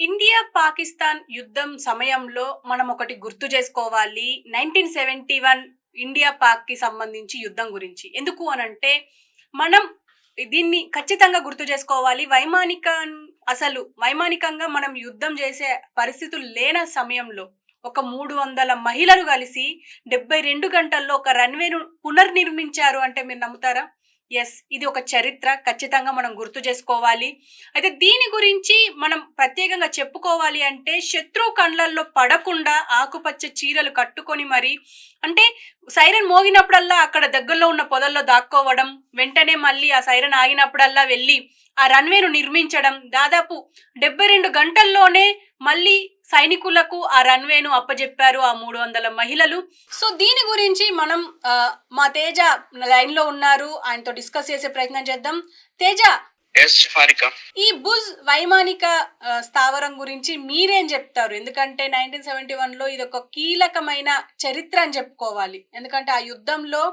India, Pakistan యుద్ధం సమయంలో మనం ఒకటి గుర్తు చేసుకోవాలి. 1971 ఇండియా, పాక్‌కి సంబంధించి యుద్ధం గురించి. ఎందుకు అనంటే, మనం దీన్ని ఖచ్చితంగా గుర్తు చేసుకోవాలి. వైమానికంగా మనం యుద్ధం చేసే పరిస్థితులు లేని సమయంలో, ఒక 300 మహిళలు కలిసి 72 గంటల్లో ఒక రన్‌వేను పునర్నిర్మించారు అంటే మీరు నమ్ముతారా? యెస్. ఇది ఒక చరిత్ర. ఖచ్చితంగా మనం గుర్తు చేసుకోవాలి. అయితే దీని గురించి మనం ప్రత్యేకంగా చెప్పుకోవాలి అంటే, శత్రువు కండ్లల్లో పడకుండా ఆకుపచ్చ చీరలు కట్టుకొని మరి అంటే సైరన్ మోగినప్పుడల్లా అక్కడ దగ్గరలో ఉన్న పొదల్లో దాక్కోవడం, వెంటనే మళ్ళీ ఆ సైరన్ ఆగినప్పుడల్లా వెళ్లి ఆ రన్‌వేను నిర్మించడం, దాదాపు 72 గంటల్లోనే మళ్ళీ సైనికులకు ఆ రన్‌వేను అప్పజెప్పారు ఆ 300 మహిళలు. సో, దీని గురించి మనం మా తేజ లైన్‌లో ఉన్నారు. ఆయనతో డిస్కస్ చేసే ప్రయత్నం చేద్దాం. తేజ, ఎస్ హారిక. ఈ బుజ్ వైమానిక స్థావరం గురించి మీరేం చెప్తారు? ఎందుకంటే 1971లో ఇదొక కీలకమైన చరిత్ర అని చెప్పుకోవాలి. ఎందుకంటే ఆ యుద్ధంలో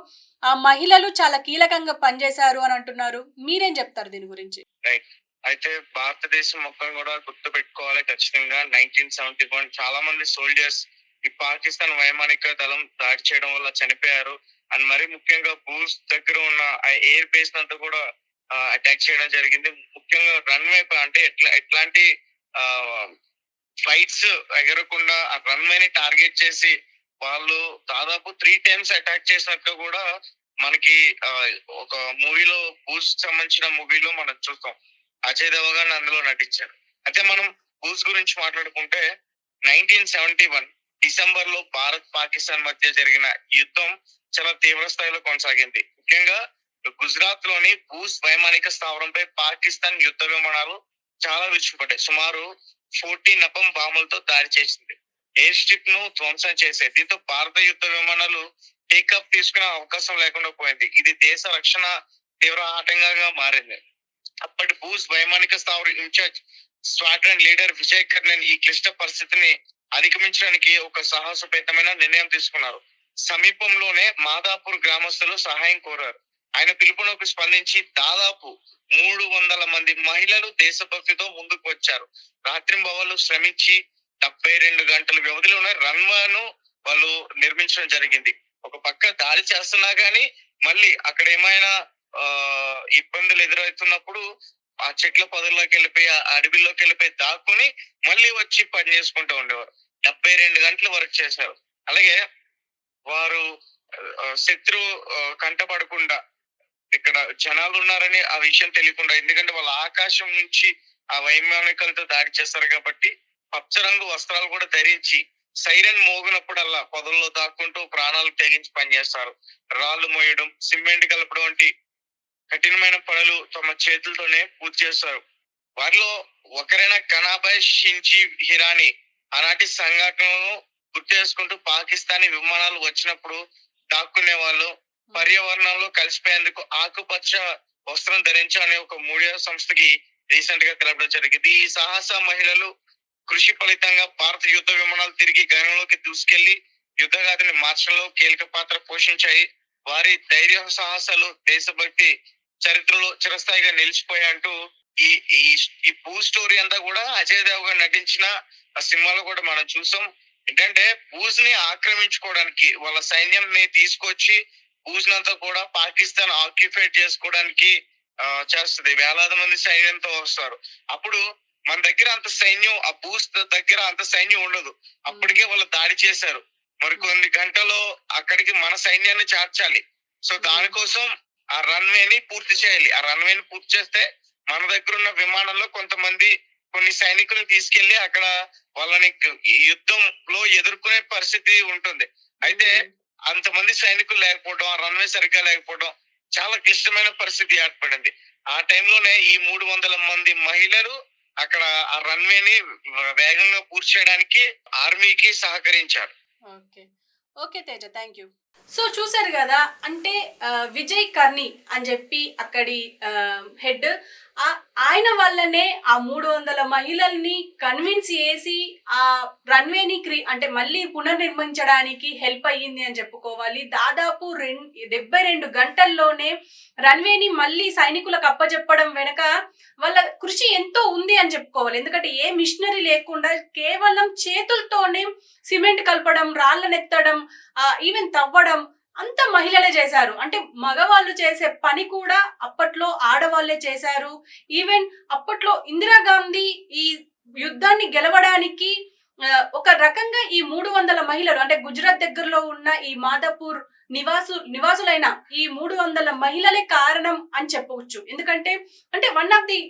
ఆ మహిళలు చాలా కీలకంగా పనిచేశారు అని అంటున్నారు. మీరేం చెప్తారు దీని గురించి? రైట్. అయితే భారతదేశం మొత్తం కూడా గుర్తు పెట్టుకోవాలి ఖచ్చితంగా. 1971 చాలా మంది సోల్జర్స్ ఈ పాకిస్తాన్ వైమానిక దళం దాడి చేయడం వల్ల చనిపోయారు. అండ్ మరి ముఖ్యంగా బూస్ దగ్గర ఉన్న ఆ ఎయిర్ బేస్ అంతా కూడా అటాక్ చేయడం జరిగింది. ముఖ్యంగా రన్వే అంటే ఎట్లాంటి ఫ్లైట్స్ ఎగరకుండా ఆ రన్వేని టార్గెట్ చేసి వాళ్ళు దాదాపు 3 టైమ్స్ అటాక్ చేసినట్టు కూడా మనకి ఒక మూవీలో బూస్ట్ సంబంధించిన మూవీలో మనం చూస్తాం. అజయ్ దేవగన్ అందులో నటించారు. అయితే మనం బూస్ట్ గురించి మాట్లాడుకుంటే 1971 డిసెంబర్ లో భారత్ పాకిస్తాన్ మధ్య జరిగిన యుద్ధం చాలా తీవ్ర స్థాయిలో కొనసాగింది. ముఖ్యంగా గుజరాత్ లోని బూస్ట్ వైమానిక స్థావరంపై పాకిస్తాన్ యుద్ధ విమానాలు చాలా విరుచుకుపడ్డాయి. సుమారు 14 నపం బాంబులతో దాడి చేసింది. ఎయిర్ స్ట్రిప్ ను ధ్వంసం చేశాయి. దీంతో భారత యుద్ధ విమానాలు టేకప్ తీసుకునే అవకాశం లేకుండా పోయింది. ఇది దేశ రక్షణ తీవ్ర ఆటంకంగా మారింది. అప్పటి బూస్ వైమానిక స్థావరం incharge squadron leader Vijay Karnan ఈ క్లిష్ట పరిస్థితిని అధిగమించడానికి ఒక సాహసోపేతమైన నిర్ణయం తీసుకున్నారు. సమీపంలోనే మాదాపూర్ గ్రామస్తులు సహాయం కోరారు. ఆయన పిలుపునకు స్పందించి దాదాపు 300 మంది మహిళలు దేశభక్తితో ముందుకు వచ్చారు. రాత్రింబవళ్ళు శ్రమించి 72 గంటల వ్యవధిలోనే రన్వేను వాళ్ళు నిర్మించడం జరిగింది. ఒక పక్క దాడి చేస్తున్నా గానీ మళ్ళీ అక్కడ ఏమైనా ఇబ్బందులు ఎదురవుతున్నప్పుడు ఆ చెట్ల పొదల్లోకి వెళ్ళిపోయి ఆ అడవిలోకి వెళ్ళిపోయి దాక్కుని మళ్ళీ వచ్చి పని చేసుకుంటూ ఉండేవారు. 72 గంటలు వర్క్ చేశారు. అలాగే వారు శత్రువు కంటపడకుండా ఇక్కడ జనాలు ఉన్నారని ఆ విషయం తెలియకుండా, ఎందుకంటే వాళ్ళ ఆకాశం నుంచి ఆ వైమానికలతో దాడి చేస్తారు కాబట్టి పచ్చ రంగు వస్త్రాలు కూడా ధరించి సైరన్ మోగినప్పుడల్లా పొదల్లో దాక్కుంటూ ప్రాణాలు తెగించి పనిచేస్తారు. రాళ్లు మోయడం, సిమెంట్ కలపడం వంటి కఠినమైన పనులు తమ చేతులతోనే పూర్తి చేస్తారు. వారిలో ఒకరైన కనాబాయ్ షించి హిరాని ఆనాటి సంఘటనలను గుర్తు చేసుకుంటూ పాకిస్తానీ విమానాలు వచ్చినప్పుడు దాక్కునే వాళ్ళు పర్యావరణంలో కలిసిపోయేందుకు ఆకుపచ్చ వస్త్రం ధరించాలనే ఒక మీడియా సంస్థకి రీసెంట్ గా తెలపడం జరిగింది. ఈ సాహస మహిళలు కృషి ఫలితంగా భారత యుద్ధ విమానాలు తిరిగి గగనంలోకి దూసుకెళ్లి యుద్ధగాథని మార్చడంలో కీలక పాత్ర పోషించాయి. వారి ధైర్య సాహసాలు దేశభక్తి చరిత్రలో చిరస్థాయిగా నిలిచిపోయాయంటూ ఈ ఈ ఈ భూ స్టోరీ అంతా కూడా అజయ్ దేవగన్ నటించిన ఆ సినిమాలో కూడా మనం చూసాం. ఏంటంటే బూజ్ ని ఆక్రమించుకోవడానికి వాళ్ళ సైన్యంని తీసుకొచ్చి బూజ్ నంతా కూడా పాకిస్తాన్ ఆక్యుపైడ్ చేసుకోవడానికి చేస్తుంది. వేలాది మంది సైన్యంతో వస్తారు. అప్పుడు మన దగ్గర అంత సైన్యం, ఆ బూజ్ దగ్గర అంత సైన్యం ఉండదు. అప్పటికే వాళ్ళు దాడి చేశారు. మరి కొన్ని గంటలో అక్కడికి మన సైన్యాన్ని చేర్చాలి. సో దానికోసం ఆ రన్వేని పూర్తి చేయాలి. ఆ రన్వేని పూర్తి చేస్తే మన దగ్గర ఉన్న విమానంలో కొంతమంది కొన్ని సైనికులను తీసుకెళ్లి అక్కడ వాళ్ళని ఈ యుద్ధంలో ఎదుర్కొనే పరిస్థితి ఉంటుంది. అయితే అంతమంది సైనికులు లేకపోవడం, ఆ రన్వే సరిగ్గా లేకపోవడం చాలా క్లిష్టమైన పరిస్థితి ఏర్పడింది. ఆ టైంలోనే ఈ 300 మంది మహిళలు అక్కడ ఆ రన్వేని వేగంగా పూర్తి చేయడానికి ఆర్మీకి సహకరించారు. Okay. Okay Teja. Thank you. So చూసారు కదా, అంటే విజయ్ కర్ణి అని చెప్పి అక్కడి హెడ్, ఆయన వల్లనే ఆ 300 మహిళల్ని కన్విన్స్ చేసి ఆ రన్వేని అంటే మళ్ళీ పునర్నిర్మించడానికి హెల్ప్ అయ్యింది అని చెప్పుకోవాలి. దాదాపు 72 గంటల్లోనే రన్వేని మళ్ళీ సైనికులకు అప్పచెప్పడం వెనక వాళ్ళ కృషి ఎంతో ఉంది అని చెప్పుకోవాలి. ఎందుకంటే ఏ మిషనరీ లేకుండా కేవలం చేతులతోనే సిమెంట్ కలపడం, రాళ్ళనెత్తడం, ఈవెన్ తవ్వడం అంత మహిళలే చేశారు. అంటే మగవాళ్ళు చేసే పని కూడా అప్పట్లో ఆడవాళ్లే చేశారు. ఈవెన్ అప్పట్లో ఇందిరాగాంధీ ఈ యుద్ధాన్ని గెలవడానికి ఒక రకంగా ఈ 300 మహిళలు, అంటే గుజరాత్ దగ్గరలో ఉన్న ఈ మాదాపూర్ నివాసులైన ఈ 300 మహిళలే కారణం అని చెప్పవచ్చు. ఎందుకంటే అంటే వన్ ఆఫ్ ది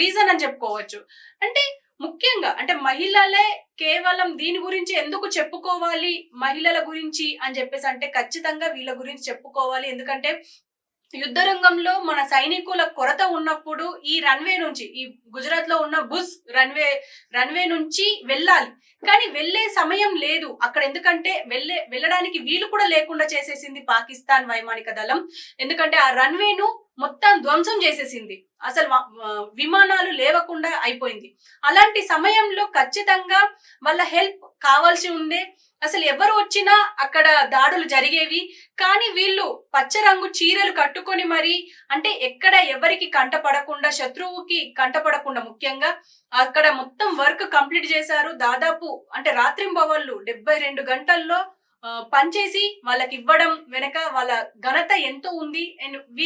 రీజన్ అని చెప్పుకోవచ్చు. అంటే ముఖ్యంగా అంటే మహిళలే కేవలం దీని గురించి ఎందుకు చెప్పుకోవాలి, మహిళల గురించి అని చెప్పేసి అంటే ఖచ్చితంగా వీళ్ళ గురించి చెప్పుకోవాలి. ఎందుకంటే యుద్ధ రంగంలో మన సైనికుల కొరత ఉన్నప్పుడు ఈ రన్వే నుంచి, ఈ గుజరాత్ లో ఉన్న భుజ్ రన్వే నుంచి వెళ్ళాలి, కానీ వెళ్లే సమయం లేదు అక్కడ. ఎందుకంటే వెళ్ళడానికి వీలు కూడా లేకుండా చేసేసింది పాకిస్తాన్ వైమానిక దళం. ఎందుకంటే ఆ రన్వేను మొత్తం ధ్వంసం చేసేసింది, అసలు విమానాలు లేవకుండా అయిపోయింది. అలాంటి సమయంలో ఖచ్చితంగా వాళ్ళ హెల్ప్ కావాల్సి ఉండే. అసలు ఎవరు వచ్చినా అక్కడ దాడులు జరిగేవి, కానీ వీళ్ళు పచ్చ రంగు చీరలు కట్టుకొని మరి, అంటే ఎక్కడ ఎవరికి కంటపడకుండా, శత్రువుకి కంటపడకుండా ముఖ్యంగా అక్కడ మొత్తం వర్క్ కంప్లీట్ చేశారు. దాదాపు అంటే రాత్రింబవళ్ళు 72 గంటల్లో పనిచేసి వాళ్ళకి ఇవ్వడం వెనక వాళ్ళ ఘనత ఎంతో ఉంది. అండ్